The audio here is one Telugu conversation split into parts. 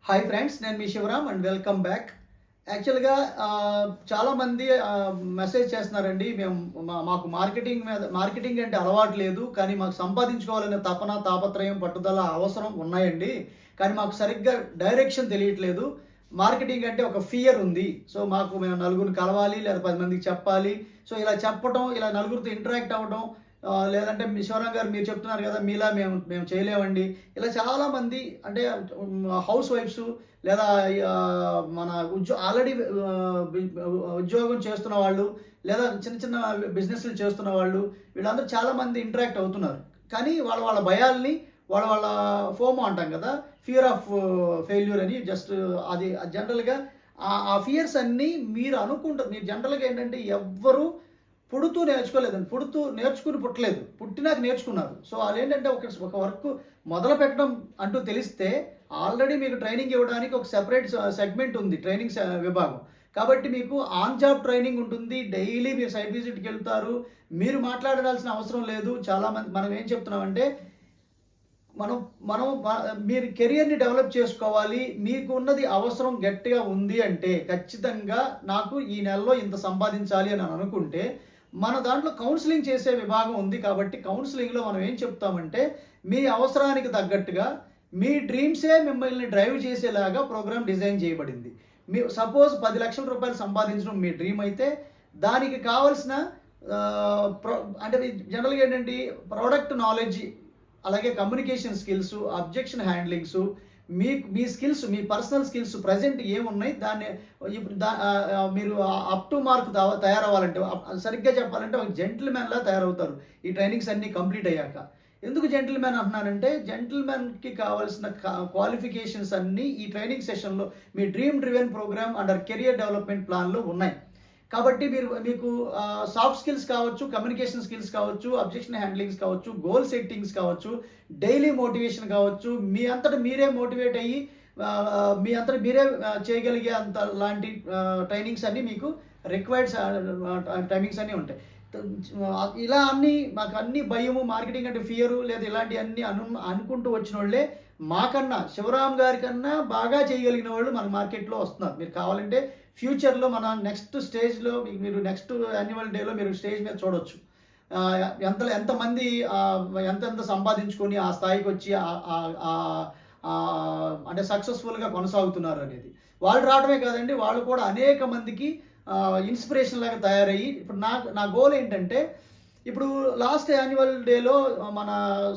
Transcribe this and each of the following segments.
హాయ్ ఫ్రెండ్స్, నేను మీ శివరామ్ అండ్ వెల్కమ్ బ్యాక్. యాక్చువల్గా చాలామంది మెసేజ్ చేస్తున్నారండి. మాకు మార్కెటింగ్ అంటే అలవాటు లేదు, కానీ మాకు సంపాదించుకోవాలనే తపన, తాపత్రయం, పట్టుదల, అవసరం ఉన్నాయండి. కానీ మాకు సరిగ్గా డైరెక్షన్ తెలియట్లేదు. మార్కెటింగ్ అంటే ఒక ఫియర్ ఉంది. సో మేము నలుగురిని కలవాలి, లేదా 10 మందికి చెప్పాలి. సో ఇలా చెప్పటం, ఇలా నలుగురితో ఇంటరాక్ట్ అవ్వడం, లేదంటే శివరాం గారు మీరు చెప్తున్నారు కదా, మీలా మేము మేము చేయలేమండి. ఇలా చాలామంది అంటే హౌస్ వైఫ్స్, లేదా మన ఆల్రెడీ ఉద్యోగం చేస్తున్న వాళ్ళు, లేదా చిన్న చిన్న బిజినెస్లు చేస్తున్న వాళ్ళు, వీళ్ళందరూ చాలామంది ఇంటరాక్ట్ అవుతున్నారు. కానీ వాళ్ళ భయాల్ని, వాళ్ళ ఫోమో అంటాం కదా, ఫియర్ ఆఫ్ ఫెయిల్యూర్ అని, జస్ట్ అది జనరల్గా ఆ ఫియర్స్ అన్నీ మీరు జనరల్గా ఏంటంటే ఎవ్వరు పుడుతూ నేర్చుకోలేదండి. నేర్చుకుని పుట్టలేదు, పుట్టినాక నేర్చుకున్నారు. సో వాళ్ళు ఏంటంటే ఒక వర్క్ మొదలు పెట్టడం అంటూ తెలిస్తే ఆల్రెడీ మీకు ట్రైనింగ్ ఇవ్వడానికి ఒక సెపరేట్ సెగ్మెంట్ ఉంది, ట్రైనింగ్ విభాగం. కాబట్టి మీకు ఆన్ జాబ్ ట్రైనింగ్ ఉంటుంది. డైలీ మీరు సైట్ విజిట్కి వెళ్తారు. మీరు మాట్లాడాల్సిన అవసరం లేదు. చాలామంది మనం ఏం చెప్తున్నామంటే, మనం మీరు కెరియర్ని డెవలప్ చేసుకోవాలి, మీకు ఉన్నది అవసరం గట్టిగా ఉంది అంటే ఖచ్చితంగా నాకు ఈ నెలలో ఇంత సంపాదించాలి అని అనుకుంటే మన దాంట్లో కౌన్సిలింగ్ చేసే విభాగం ఉంది. కాబట్టి కౌన్సిలింగ్లో మనం ఏం చెప్తామంటే, మీ అవసరానికి తగ్గట్టుగా మీ డ్రీమ్సే మిమ్మల్ని డ్రైవ్ చేసేలాగా ప్రోగ్రామ్ డిజైన్ చేయబడింది. సపోజ్ 10 లక్షల రూపాయలు సంపాదించడం మీ డ్రీమ్ అయితే, దానికి కావాల్సిన అంటే జనరల్గా ఏంటంటే ప్రోడక్ట్ నాలెడ్జ్, అలాగే కమ్యూనికేషన్ స్కిల్స్, అబ్జెక్షన్ హ్యాండ్లింగ్స్, మీ స్కిల్స్, మీ పర్సనల్ స్కిల్స్ ప్రజెంట్ ఏమున్నాయి, దాన్ని ఇప్పుడు మీరు అప్ టు మార్క్ తయారవ్వాలంటే, సరిగ్గా చెప్పాలంటే ఒక జెంటిల్మెన్లా తయారవుతారు ఈ ట్రైనింగ్స్ అన్నీ కంప్లీట్ అయ్యాక. ఎందుకు జెంటిల్మెన్ అంటున్నానంటే, జెంటిల్మెన్కి కావాల్సిన క్వాలిఫికేషన్స్ అన్నీ ఈ ట్రైనింగ్ సెషన్లో మీ dream driven program under career development ప్లాన్లో ఉన్నాయి. కాబట్టి మీకు సాఫ్ట్ స్కిల్స్ కావచ్చు, కమ్యూనికేషన్ స్కిల్స్ కావచ్చు, అబ్జెక్షన్ హ్యాండ్లింగ్స్ కావచ్చు, గోల్ సెట్టింగ్స్ కావచ్చు, డైలీ మోటివేషన్ కావచ్చు, మీ అంతటా మీరే మోటివేట్ అయ్యి మీ అంతటా మీరే చేయగలిగే అంత లాంటి ట్రైనింగ్స్ అన్నీ మీకు రిక్వైర్డ్ టైమింగ్స్ అన్నీ ఉంటాయి. ఇలా మాకు అన్ని భయము, మార్కెటింగ్ అంటే ఫియరు, లేదా ఇలాంటివన్నీ అనుకుంటూ వచ్చిన వాళ్ళే మాకన్నా, శివరామ్ గారి కన్నా బాగా చేయగలిగిన వాళ్ళు మన మార్కెట్లో వస్తున్నారు. మీరు కావాలంటే ఫ్యూచర్లో మన నెక్స్ట్ స్టేజ్లో మీరు నెక్స్ట్ యాన్యువల్ డేలో మీరు స్టేజ్ మీద చూడవచ్చు. ఎంతమంది ఎంత సంపాదించుకొని ఆ స్థాయికి వచ్చి అంటే సక్సెస్ఫుల్గా కొనసాగుతున్నారు అనేది. వాళ్ళు రావడమే కాదండి, వాళ్ళు కూడా అనేక మందికి ఇన్స్పిరేషన్ లాగా తయారయ్యి, ఇప్పుడు నా గోల్ ఏంటంటే, ఇప్పుడు లాస్ట్ యాన్యువల్ డేలో మన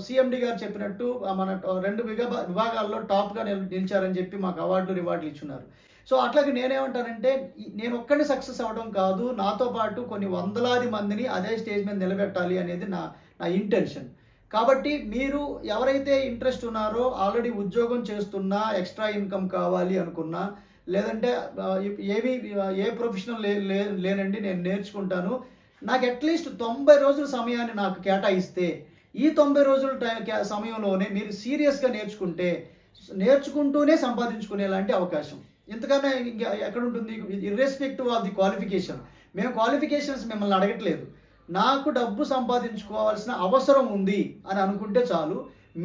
సిఎండి గారు చెప్పినట్టు మన 2 విభాగాల్లో టాప్గా నిలిచారని చెప్పి మాకు రివార్డులు ఇచ్చున్నారు. సో అట్లాగే నేనేమంటానంటే, నేను ఒక్కడిని సక్సెస్ అవ్వడం కాదు, నాతో పాటు కొన్ని వందలాది మందిని అదే స్టేజ్ మీద నిలబెట్టాలి అనేది నా ఇంటెన్షన్. కాబట్టి మీరు ఎవరైతే ఇంట్రెస్ట్ ఉన్నారో, ఆల్రెడీ ఉద్యోగం చేస్తున్నా, ఎక్స్ట్రా ఇన్కమ్ కావాలి అనుకున్నా, లేదంటే ఏ ప్రొఫెషనల్ లేనండి నేను నేర్చుకుంటాను, నాకు అట్లీస్ట్ 90 రోజుల సమయాన్ని నాకు కేటాయిస్తే, ఈ 90 రోజుల సమయంలోనే మీరు సీరియస్గా నేర్చుకుంటూనే సంపాదించుకునేలాంటి అవకాశం ఇంతకన్నా ఎక్కడ ఉంటుంది? Irrespective of the qualification. మేము క్వాలిఫికేషన్స్ మిమ్మల్ని అడగట్లేదు. నాకు డబ్బు సంపాదించుకోవాల్సిన అవసరం ఉంది అని అనుకుంటే చాలు.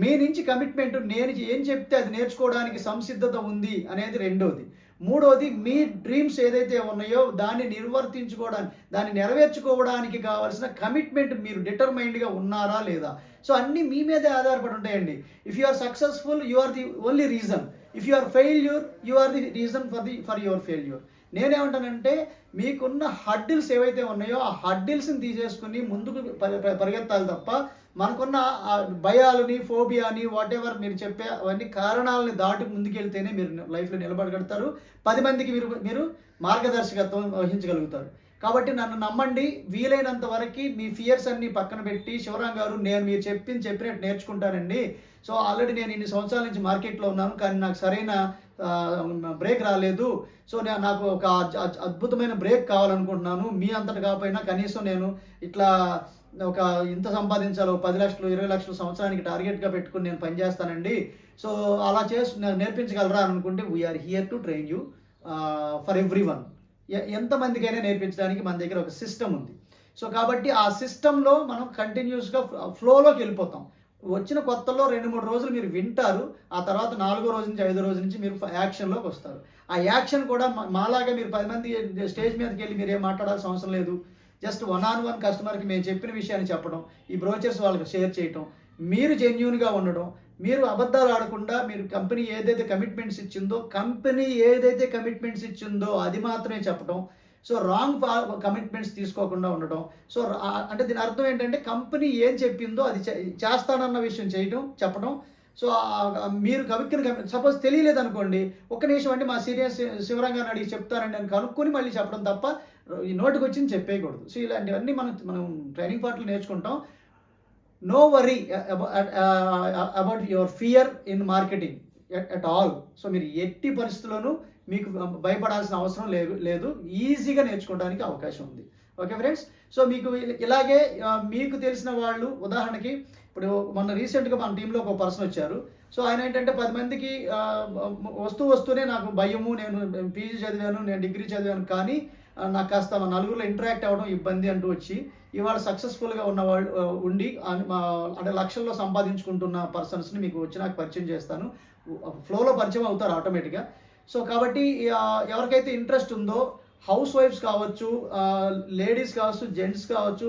మీ నుంచి కమిట్మెంట్, నేను ఏం చెప్తే అది నేర్చుకోవడానికి సంసిద్ధత ఉంది అనేది రెండోది. మూడోది, మీ డ్రీమ్స్ ఏదైతే ఉన్నాయో దాన్ని దాన్ని నెరవేర్చుకోవడానికి కావాల్సిన కమిట్మెంట్, మీరు డిటర్మైన్డ్గా ఉన్నారా లేదా. సో అన్నీ మీ మీదే ఆధారపడి ఉంటాయండి. If you are successful, you are the only reason. If you are failure, you are the reason for your failure. నేనేమంటానంటే, మీకున్న హడ్డిల్స్ ఏవైతే ఉన్నాయో ఆ హడ్డిల్స్ని తీసేసుకుని ముందుకు పరిగెత్తాలి తప్ప, మనకున్న భయాలని, ఫోబియాని, వాట్ ఎవర్ మీరు చెప్పే అవన్నీ కారణాలని దాటి ముందుకెళ్తేనే మీరు లైఫ్లో నిలబడగలుగుతారు. 10 మందికి మీరు మార్గదర్శకత్వం వహించగలుగుతారు. కాబట్టి నన్ను నమ్మండి, వీలైనంత వరకు మీ ఫియర్స్ అన్నీ పక్కన పెట్టి, శివరాం గారు నేను మీరు చెప్పినట్టు నేర్చుకుంటానండి. సో ఆల్రెడీ నేను ఇన్ని సంవత్సరాల నుంచి మార్కెట్లో ఉన్నాను, కానీ నాకు సరైన బ్రేక్ రాలేదు. సో నాకు ఒక అద్భుతమైన బ్రేక్ కావాలనుకుంటున్నాను. మీ అంతటి కాకపోయినా కనీసం నేను ఇట్లా ఇంత సంపాదించాలో 10 లక్షలు 20 లక్షలు సంవత్సరానికి టార్గెట్గా పెట్టుకుని నేను పనిచేస్తానండి. సో అలా నేర్పించగలరా అని అనుకుంటే, we are here to train you for everyone. ఎంతమందికైనా నేర్పించడానికి మన దగ్గర ఒక సిస్టమ్ ఉంది. సో కాబట్టి ఆ సిస్టంలో మనం కంటిన్యూస్గా ఫ్లోలోకి వెళ్ళిపోతాం. వచ్చిన కొత్తలో 2-3 రోజులు మీరు వింటారు. ఆ తర్వాత 4 రోజు నుంచి 5 రోజు నుంచి మీరు యాక్షన్‌లోకి వస్తారు. ఆ యాక్షన్ కూడా మాలాగా మీరు 10 మంది స్టేజ్ మీదకెళ్ళి మీరేం మాట్లాడాల్సిన అవసరం లేదు. జస్ట్ వన్ ఆన్ వన్ కస్టమర్‌కి మేము చెప్పిన విషయాన్ని చెప్పడం, ఈ బ్రోచర్స్ వాళ్ళకి షేర్ చేయటం, మీరు జెన్యూన్‌గా ఉండడం, మీరు అబద్ధాలు ఆడకుండా మీరు కంపెనీ ఏదైతే కమిట్మెంట్స్ ఇచ్చిందో అది మాత్రమే చెప్పడం. సో రాంగ్ కమిట్మెంట్స్ తీసుకోకుండా ఉండడం. సో అంటే దీని అర్థం ఏంటంటే కంపెనీ ఏం చెప్పిందో అది చేస్తానన్న విషయం చెప్పడం. సో మీరు సపోజ్ తెలియలేదనుకోండి, ఒక్క నిమిషం అండి మా సీనియర్ శివరాం గారిని అడిగి చెప్తానండి అని కనుక్కొని మళ్ళీ చెప్పడం తప్ప ఈ నోటికొచ్చింది చెప్పేయకూడదు. సో ఇలాంటివన్నీ మనం ట్రైనింగ్ పార్ట్లు నేర్చుకుంటాం. No worry about your fear in marketing at all. So మీరు ఎట్టి పరిస్థితుల్లోనూ మీకు భయపడాల్సిన అవసరం లేదు. ఈజీగా నేర్చుకోవడానికి అవకాశం ఉంది. Okay friends. సో మీకు ఇలాగే మీకు తెలిసిన వాళ్ళు ఉదాహరణకి ఇప్పుడు మొన్న రీసెంట్గా మన టీంలో ఒక పర్సన్ వచ్చారు. సో ఆయన ఏంటంటే 10 మందికి వస్తూనే నాకు భయము, నేను పీజీ చదివాను, నేను డిగ్రీ చదివాను, కానీ నాకు కాస్త నలుగురిలో ఇంటరాక్ట్ అవ్వడం ఇబ్బంది అంటూ వచ్చి ఇవాళ సక్సెస్ఫుల్గా ఉన్నవాళ్ళు ఉండి అంటే లక్షల్లో సంపాదించుకుంటున్న పర్సన్స్ని మీకు వచ్చి నాకు పరిచయం చేస్తాను. ఫ్లోలో పరిచయం అవుతారు ఆటోమేటిక్గా. సో కాబట్టి ఎవరికైతే ఇంట్రెస్ట్ ఉందో హౌస్ వైఫ్స్ కావచ్చు, లేడీస్ కావచ్చు, జెంట్స్ కావచ్చు,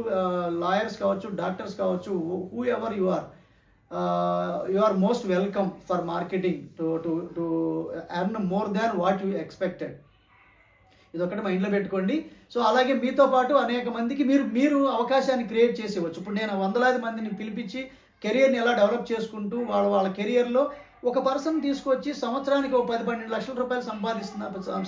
లాయర్స్ కావచ్చు, డాక్టర్స్ కావచ్చు, whoever you are most welcome for marketing to earn more than what you expected. ఇదొకటి మైండ్లో పెట్టుకోండి. సో అలాగే మీతో పాటు అనేక మందికి మీరు అవకాశాన్ని క్రియేట్ చేసేవచ్చు. ఇప్పుడు నేను వందలాది మందిని పిలిపించి కెరియర్ని ఎలా డెవలప్ చేసుకుంటూ వాళ్ళ కెరియర్లో ఒక పర్సన్ తీసుకొచ్చి సంవత్సరానికి ఒక 10-12 లక్షల రూపాయలు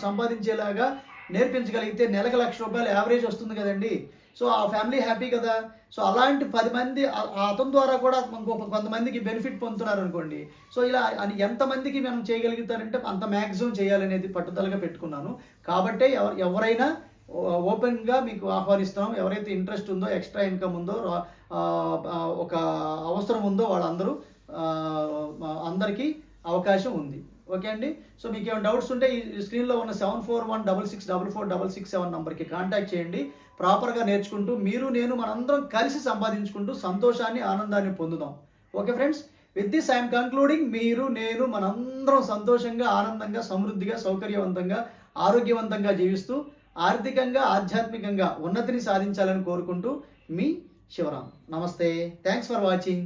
సంపాదించేలాగా నేర్పించగలిగితే నెలకు ₹1,00,000 యావరేజ్ వస్తుంది కదండి. సో ఆ ఫ్యామిలీ హ్యాపీ కదా. సో అలాంటి 10 మంది అతని ద్వారా కూడా కొంతమందికి బెనిఫిట్ పొందుతున్నారు అనుకోండి. సో ఇలా అని ఎంతమందికి మనం చేయగలుగుతారంటే అంత మ్యాక్సిమం చేయాలనేది పట్టుదలగా పెట్టుకున్నాను. కాబట్టే ఎవరైనా ఓపెన్గా మీకు ఆహ్వానిస్తున్నాం. ఎవరైతే ఇంట్రెస్ట్ ఉందో, ఎక్స్ట్రా ఇన్కమ్ ఉందో, ఒక అవసరం ఉందో వాళ్ళందరూ అందరికీ అవకాశం ఉంది. ఓకే అండి. సో మీకు ఏమైనా డౌట్స్ ఉంటే ఈ స్క్రీన్లో ఉన్న 7416644667 నెంబర్కి కాంటాక్ట్ చేయండి. ప్రాపర్గా నేర్చుకుంటూ నేను మనందరం కలిసి సంపాదించుకుంటూ సంతోషాన్ని, ఆనందాన్ని పొందుదాం. Okay friends. With this I'm concluding. నేను మనందరం సంతోషంగా, ఆనందంగా, సమృద్ధిగా, సౌకర్యవంతంగా, ఆరోగ్యవంతంగా జీవిస్తూ ఆర్థికంగా, ఆధ్యాత్మికంగా ఉన్నతిని సాధించాలని కోరుకుంటూ మీ శివరాం. నమస్తే. Thanks for watching.